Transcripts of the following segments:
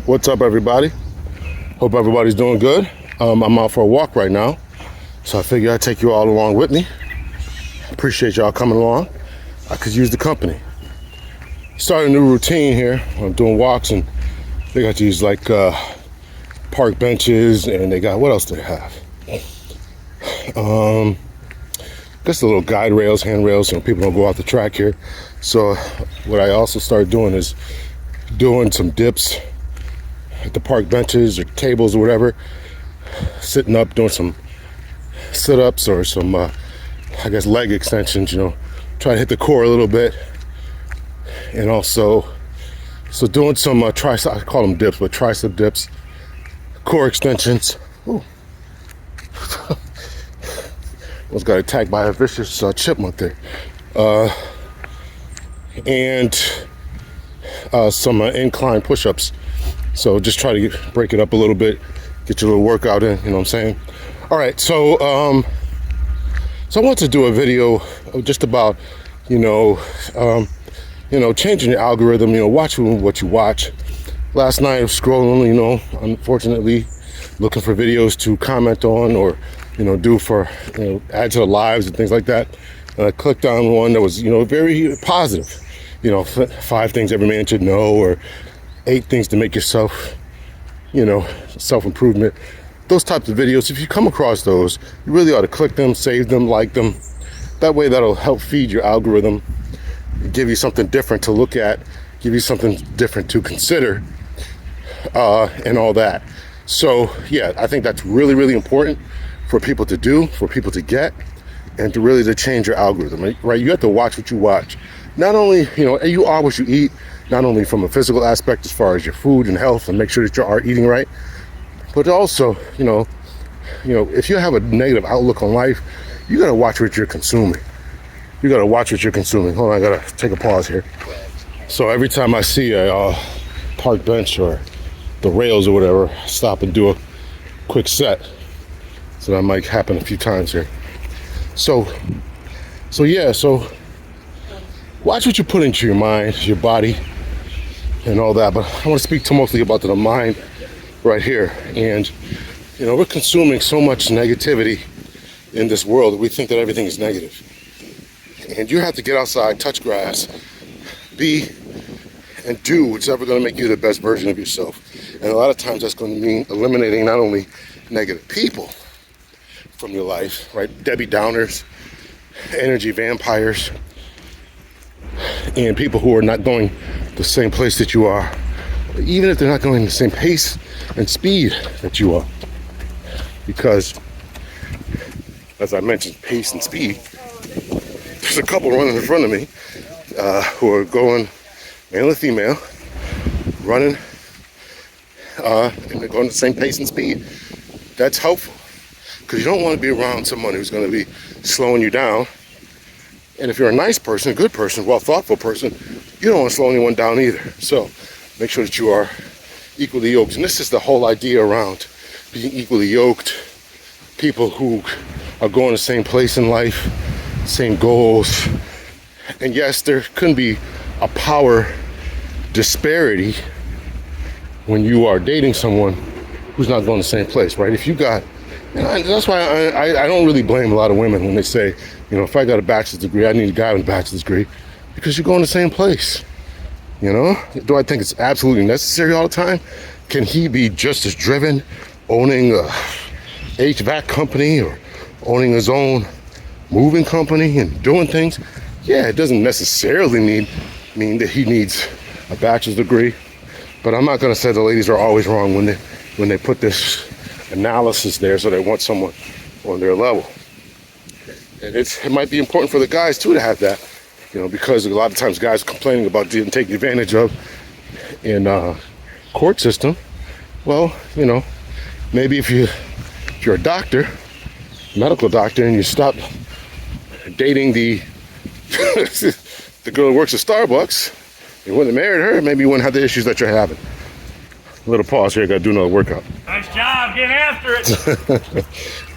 What's up, everybody? Hope everybody's doing good. I'm out for a walk right now, so I figured I'd take you all along with me. Appreciate y'all coming along. I could use the company. Started a new routine here. I'm doing walks, and they got these like park benches, and they got, what else do they have? Just a little guide rails, handrails, so people don't go off the track here. So what I also started doing is doing some dips at the park benches or tables or whatever, sitting up, doing some sit-ups or some I guess leg extensions, try to hit the core a little bit. And also doing some tricep, I call them dips, but tricep dips, core extensions. Ooh. Almost got attacked by a vicious chipmunk there. And some incline push-ups. So just try to break it up a little bit, get your little workout in, you know what I'm saying? All right, so I want to do a video just about, changing your algorithm, watching what you watch. Last night I was scrolling, unfortunately, looking for videos to comment on or, do for, add to the lives and things like that. And I clicked on one that was, very positive. 5 things every man should know, or 8 things to make yourself, self-improvement. Those types of videos, if you come across those, you really ought to click them, save them, like them. That way that'll help feed your algorithm, give you something different to look at, give you something different to consider, and all that. So yeah, I think that's really, really important for people to do, for people to get, and to change your algorithm, right? You have to watch what you watch. Not only, you are what you eat, not only from a physical aspect as far as your food and health and make sure that you are eating right, but also, if you have a negative outlook on life, you gotta watch what you're consuming. You gotta watch what you're consuming. Hold on, I gotta take a pause here. So every time I see a park bench or the rails or whatever, I stop and do a quick set. So that might happen a few times here. So watch what you put into your mind, your body, and all that. But I want to speak mostly about the mind right here. And, we're consuming so much negativity in this world that we think that everything is negative. And you have to get outside, touch grass, be and do what's ever going to make you the best version of yourself. And a lot of times that's going to mean eliminating not only negative people from your life, right? Debbie Downers, energy vampires, and people who are not going the same place that you are, even if they're not going the same pace and speed that you are. Because, as I mentioned, pace and speed, there's a couple running in front of me who are going, male and female, running, and they're going the same pace and speed. That's helpful, because you don't want to be around someone who's going to be slowing you down. And if you're a nice person, a good person, well-thoughtful person, you don't want to slow anyone down either. So make sure that you are equally yoked. And this is the whole idea around being equally yoked. People who are going the same place in life, same goals. And yes, there can be a power disparity when you are dating someone who's not going the same place, right? If you got, and that's why I don't really blame a lot of women when they say, if I got a bachelor's degree, I need a guy with a bachelor's degree, because you're going the same place. Do I think it's absolutely necessary all the time? Can he be just as driven, owning a HVAC company or owning his own moving company and doing things? Yeah, it doesn't necessarily mean that he needs a bachelor's degree, but I'm not going to say the ladies are always wrong when they put this analysis there, so they want someone on their level. And it might be important for the guys too to have that, because a lot of times guys are complaining about being taken advantage of in court system. Well, maybe if you're a doctor, medical doctor, and you stop dating the the girl who works at Starbucks, you wouldn't have married her, maybe you wouldn't have the issues that you're having. A little pause here, I gotta do another workout. Nice job, get after it.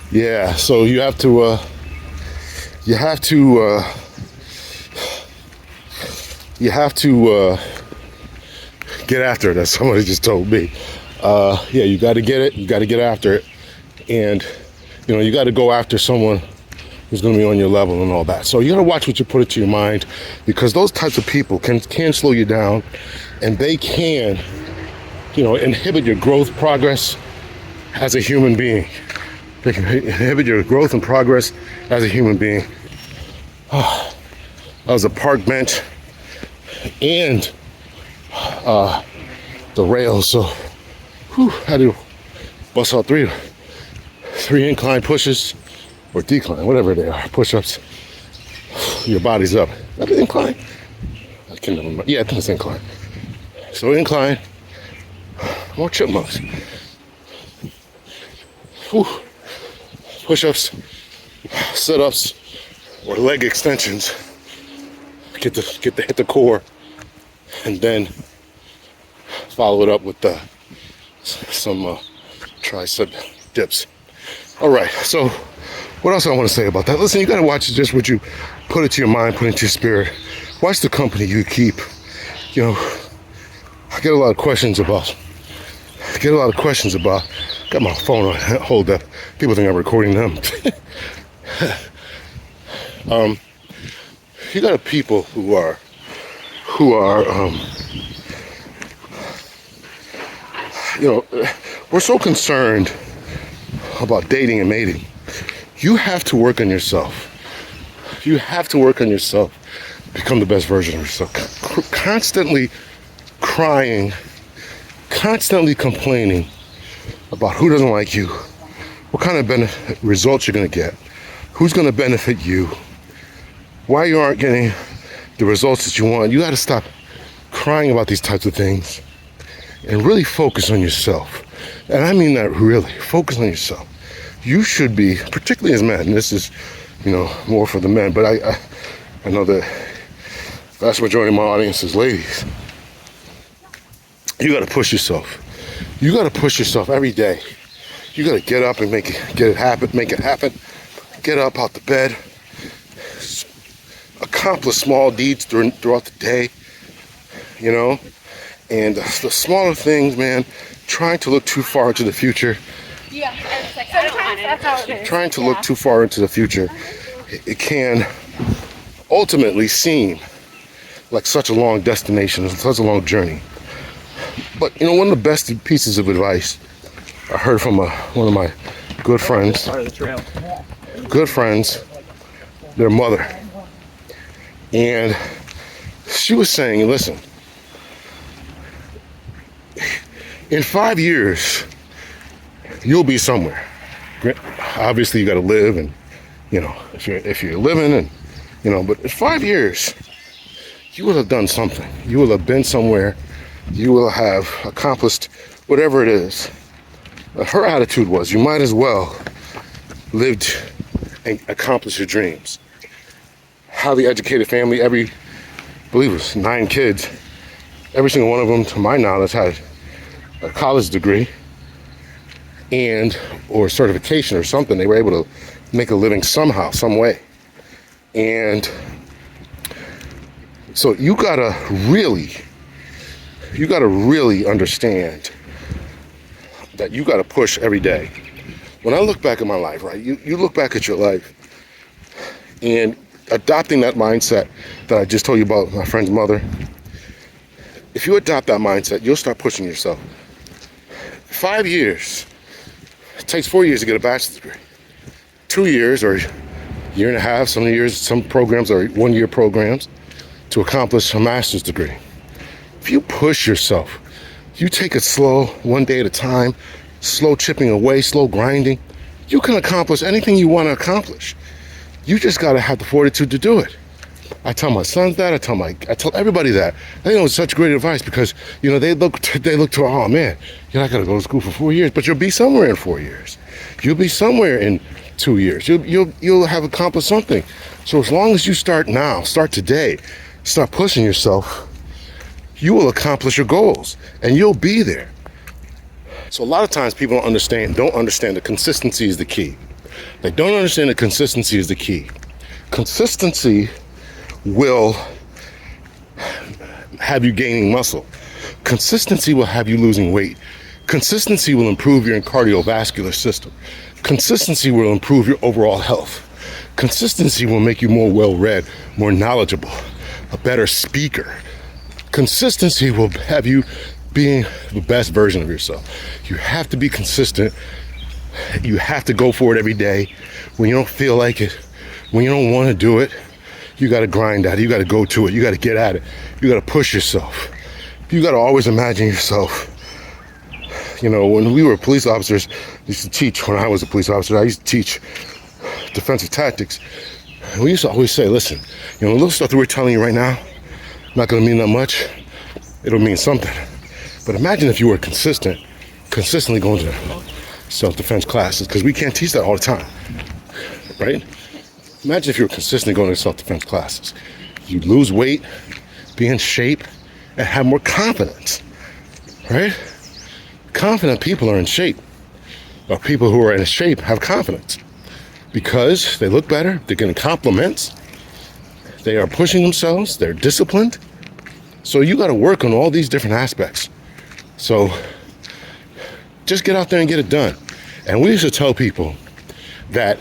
Yeah, so you have to get after it, as somebody just told me. Yeah, you got to get it. You got to get after it. And, you know, you got to go after someone who's going to be on your level and all that. So you got to watch what you put into your mind, because those types of people can slow you down, and they can, you know, inhibit your growth, progress as a human being. They can inhibit your growth and progress as a human being. I was a park bench and the rails, so I had to bust out three incline pushes or decline, whatever they are, push-ups. Your body's up. Is that an incline? I can't remember. Yeah, I think it's incline. So incline, more chipmunks. Whew. Push-ups, sit-ups, or leg extensions. Hit the core, and then follow it up with some tricep dips. All right, so what else I want to say about that? Listen, you got to watch just what you put into your mind, put into your spirit. Watch the company you keep. You know, I get a lot of questions about. Got my phone on hold up. People think I'm recording them. You got people who are you know, we're so concerned about dating and mating. You have to work on yourself. You have to work on yourself. Become the best version of yourself. Constantly crying, constantly complaining about who doesn't like you, what kind of results you're going to get, who's going to benefit you, why you aren't getting the results that you want. You got to stop crying about these types of things and really focus on yourself. And I mean that really. Focus on yourself. You should be, particularly as men, and this is, you know, more for the men, but I know the vast majority of my audience is ladies. You got to push yourself. You got to push yourself every day. You got to get up and make it happen. Get up out the bed. Accomplish small deeds throughout the day. You know, and the smaller things, man. Trying to look too far into the future. Yeah, sometimes that's how it is. Trying to look too far into the future, it can ultimately seem like such a long destination, such a long journey. But you know, one of the best pieces of advice I heard from one of my good friends, their mother, and she was saying, listen, in 5 years, you'll be somewhere. Obviously, you got to live, and you know, if you're living, and you know, but in 5 years, you will have done something. You will have been somewhere. You will have accomplished whatever it is. Her attitude was, you might as well lived and accomplish your dreams. Highly educated family. I believe it was 9 kids. Every single one of them, to my knowledge, had a college degree or certification or something. They were able to make a living somehow, some way. And so you gotta really understand that you gotta push every day. When I look back at my life, right, you look back at your life and adopting that mindset that I just told you about my friend's mother, if you adopt that mindset, you'll start pushing yourself. 5 years. It takes 4 years to get a bachelor's degree. 2 years or year and a half, some programs are 1 year programs to accomplish a master's degree. If you push yourself, you take it slow, one day at a time, slow chipping away, slow grinding, you can accomplish anything you want to accomplish. You just got to have the fortitude to do it. I tell my sons that, I tell everybody that. I think it was such great advice because, you know, they look to, oh man, you're not going to go to school for 4 years, but you'll be somewhere in 4 years. You'll be somewhere in 2 years. You'll have accomplished something. So as long as you start now, start today, start pushing yourself, you will accomplish your goals and you'll be there. So a lot of times people don't understand the consistency is the key. They don't understand the consistency is the key. Consistency will have you gaining muscle. Consistency will have you losing weight. Consistency will improve your cardiovascular system. Consistency will improve your overall health. Consistency will make you more well-read, more knowledgeable, a better speaker. Consistency will have you being the best version of yourself. You have to be consistent. You have to go for it every day. When you don't feel like it, when you don't want to do it, you got to grind at it. You got to go to it. You got to get at it. You got to push yourself. You got to always imagine yourself. You know, when we were police officers, I used to teach, when I was a police officer, I used to teach defensive tactics. And we used to always say, listen, you know, the little stuff that we're telling you right now, not going to mean that much. It'll mean something. But imagine if you were consistently going to self-defense classes, because we can't teach that all the time, right? Imagine if you were consistently going to self-defense classes. You'd lose weight, be in shape, and have more confidence, right? Confident people are in shape. Or people who are in shape have confidence because they look better, they're getting compliments, they are pushing themselves, they're disciplined. So you got to work on all these different aspects. So just get out there and get it done. And we used to tell people that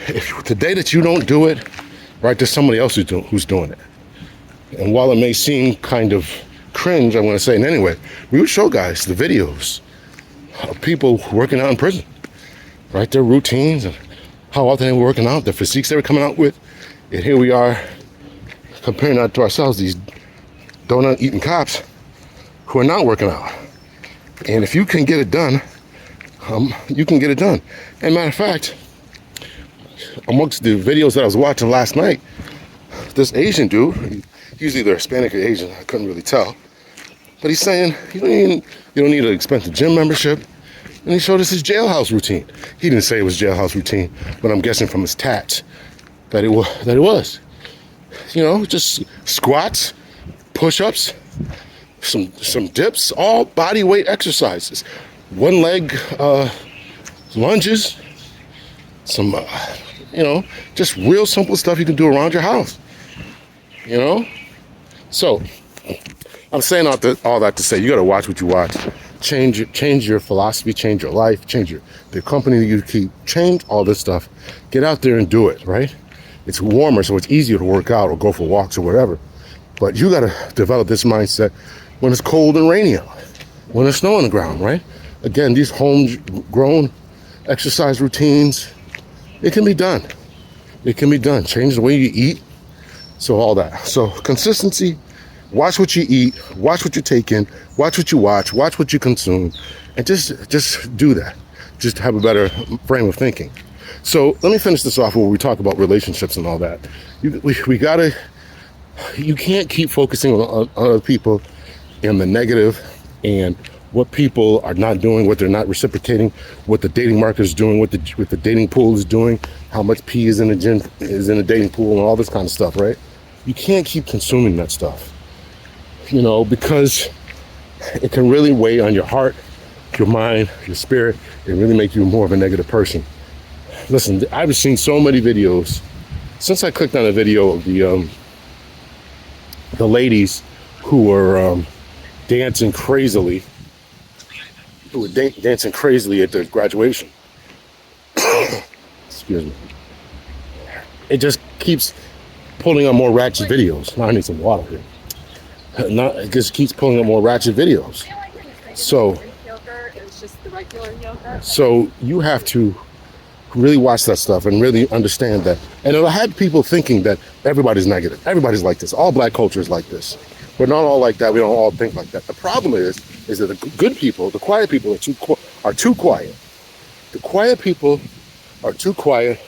if the day that you don't do it, right, there's somebody else who's doing it. And while it may seem kind of cringe, I want to say it anyway, we would show guys the videos of people working out in prison, right? Their routines and how often they were working out, the physiques they were coming out with. And here we are comparing that to ourselves, these donut eating cops who are not working out. And if you can get it done, you can get it done. And matter of fact, amongst the videos that I was watching last night, this Asian dude, he's either Hispanic or Asian, I couldn't really tell, but he's saying you don't need an expensive gym membership. And he showed us his jailhouse routine. He didn't say it was jailhouse routine, but I'm guessing from his tats that it was. You know, just squats, push-ups, some dips, all body weight exercises, one leg lunges, some just real simple stuff you can do around your house. You know, so I'm saying all that to say you got to watch what you watch. Change your philosophy, change your life, change the company that you keep, change all this stuff. Get out there and do it, right? It's warmer, so it's easier to work out or go for walks or whatever. But you got to develop this mindset when it's cold and rainy out, when there's snow on the ground, right? Again, these homegrown exercise routines, it can be done. It can be done. Change the way you eat. So all that. So consistency, watch what you eat, watch what you take in, watch what you watch what you consume, and just do that. Just have a better frame of thinking. So let me finish this off where we talk about relationships and all that. You can't keep focusing on other people and the negative and what people are not doing, what they're not reciprocating, what the dating market is doing, what the dating pool is doing, how much pee is in the gym, is in the dating pool, and all this kind of stuff, right? You can't keep consuming that stuff, because it can really weigh on your heart, your mind, your spirit, and really make you more of a negative person. Listen, I've seen so many videos since I clicked on a video of the ladies who were dancing crazily. Who were dancing crazily at the graduation. Excuse me. It just keeps pulling up more ratchet videos. Now I need some water here. It just keeps pulling up more ratchet videos. So you have to really watch that stuff and really understand that. And it'll have people thinking that everybody's negative. Everybody's like this. All black culture is like this. We're not all like that. We don't all think like that. The problem is that the good people, the quiet people are too quiet. The quiet people are too quiet.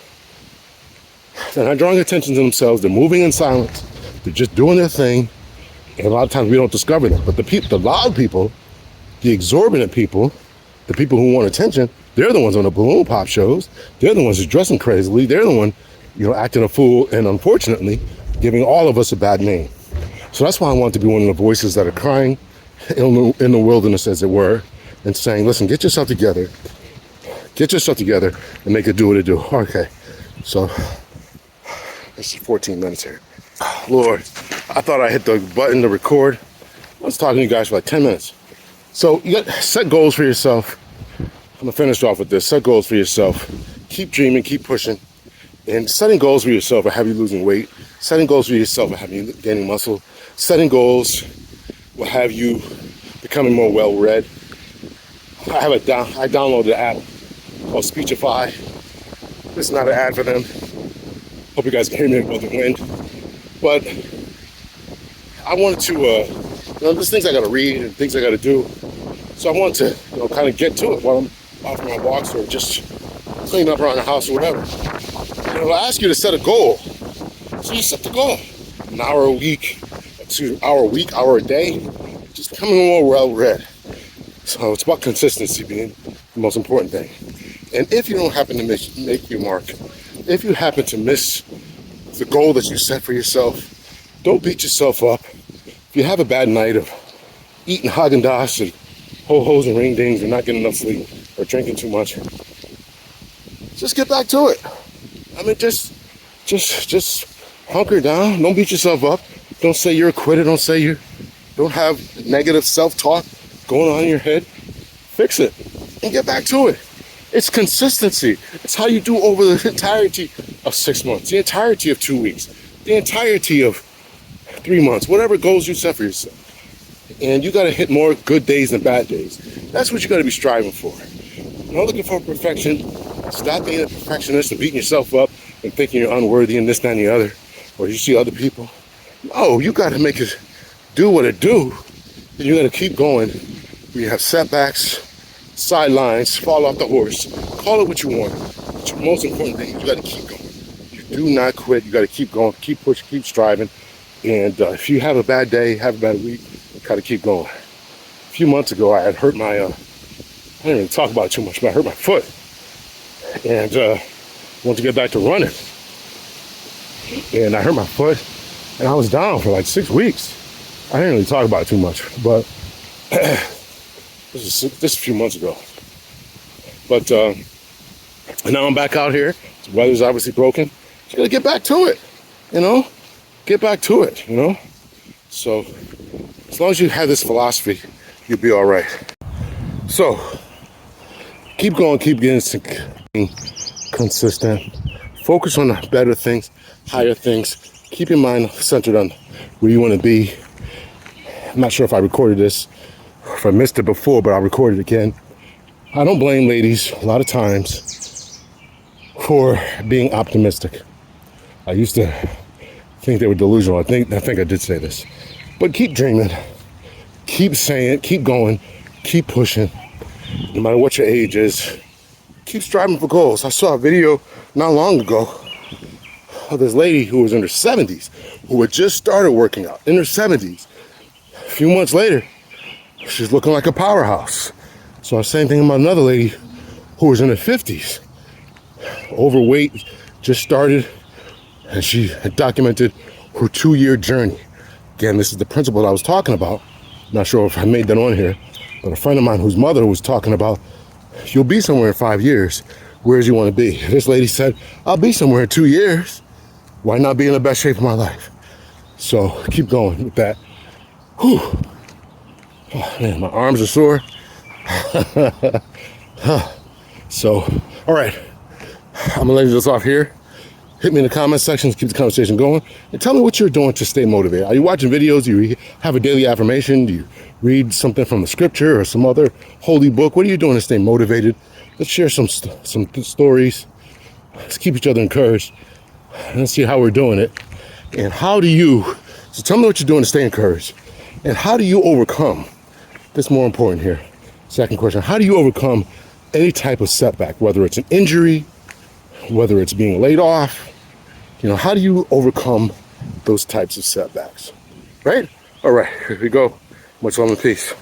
They're not drawing attention to themselves. They're moving in silence. They're just doing their thing. And a lot of times we don't discover them. But the loud people, the exorbitant people, the people who want attention, they're the ones on the balloon pop shows. They're the ones who's dressing crazily. They're the one, acting a fool and unfortunately giving all of us a bad name. So that's why I want to be one of the voices that are crying in the wilderness, as it were, and saying, listen, get yourself together and make it do what it do. Okay, so it's 14 minutes here. Lord, I thought I hit the button to record I was talking to you guys for like 10 minutes. So you got set goals for yourself. I'm gonna finish off with this. Set goals for yourself. Keep dreaming, keep pushing. And setting goals for yourself will have you losing weight. Setting goals for yourself will have you gaining muscle. Setting goals will have you becoming more well-read. I downloaded an app called Speechify. This is not an ad for them. Hope you guys can hear me above the wind. But I wanted to, there's things I gotta read and things I gotta do. So I want to, kind of get to it while I'm out for my walks or just clean up around the house or whatever. And it'll ask you to set a goal. So you set the goal. An hour a week, hour a day. Just becoming more well-read. So it's about consistency being the most important thing. And if you don't happen to make your mark, if you happen to miss the goal that you set for yourself, don't beat yourself up. If you have a bad night of eating Haagen-Dazs and ho-hos and ring-dings and not getting enough sleep or drinking too much, just get back to it. I mean, just hunker down. Don't beat yourself up. Don't say you're a quitter. Don't have negative self-talk going on in your head. Fix it and get back to it. It's consistency. It's how you do over the entirety of 6 months, the entirety of 2 weeks, the entirety of 3 months, whatever goals you set for yourself. And you got to hit more good days than bad days. That's what you got to be striving for. Not looking for perfection. Stop being a perfectionist and beating yourself up and thinking you're unworthy and this, that, and the other. Or you see other people. No, you got to make it do what it do. And you got to keep going. When you have setbacks, sidelines, fall off the horse, call it what you want. But the most important thing is you got to keep going. You do not quit. You got to keep going, keep pushing, keep striving. And if you have a bad day, have a bad week, got to keep going. A few months ago, I had hurt my, I didn't really talk about it too much, but I hurt my foot. And wanted to get back to running. And I hurt my foot, and I was down for like 6 weeks. I didn't really talk about it too much, but this is a few months ago. But and now I'm back out here. The weather's obviously broken. So you gotta get back to it, Get back to it, So as long as you have this philosophy, you'll be all right. So keep going, keep getting consistent. Focus on the better things, higher things. Keep your mind centered on where you want to be. I'm not sure if I recorded this, if I missed it before, but I'll record it again. I don't blame ladies a lot of times for being optimistic. I used to think they were delusional. I think I did say this. But keep dreaming. Keep saying it. Keep going. Keep pushing. No matter what your age is. Keep striving for goals. I saw a video not long ago of this lady who was in her 70s, who had just started working out in her 70s. A few months later, she's looking like a powerhouse. So same thing about another lady who was in her 50s, overweight, just started, and she had documented her 2-year journey. Again, this is the principle I was talking about. Not sure if I made that on here, but a friend of mine whose mother was talking about, you'll be somewhere in 5 years. Where do you want to be? This lady said, I'll be somewhere in 2 years. Why not be in the best shape of my life? So keep going with that. Whew. Oh, man, my arms are sore. So, all right. I'm gonna leave this off here. Hit me in the comment section, keep the conversation going, and tell me what you're doing to stay motivated. Are you watching videos? Do you have a daily affirmation? Do you read something from the scripture or some other holy book? What are you doing to stay motivated? Let's share some stories. Let's keep each other encouraged. Let's see how we're doing it. And so tell me what you're doing to stay encouraged. And how do you overcome, that's more important here. Second question, how do you overcome any type of setback, whether it's an injury, whether it's being laid off, how do you overcome those types of setbacks, right? All right, here we go. Much love and peace.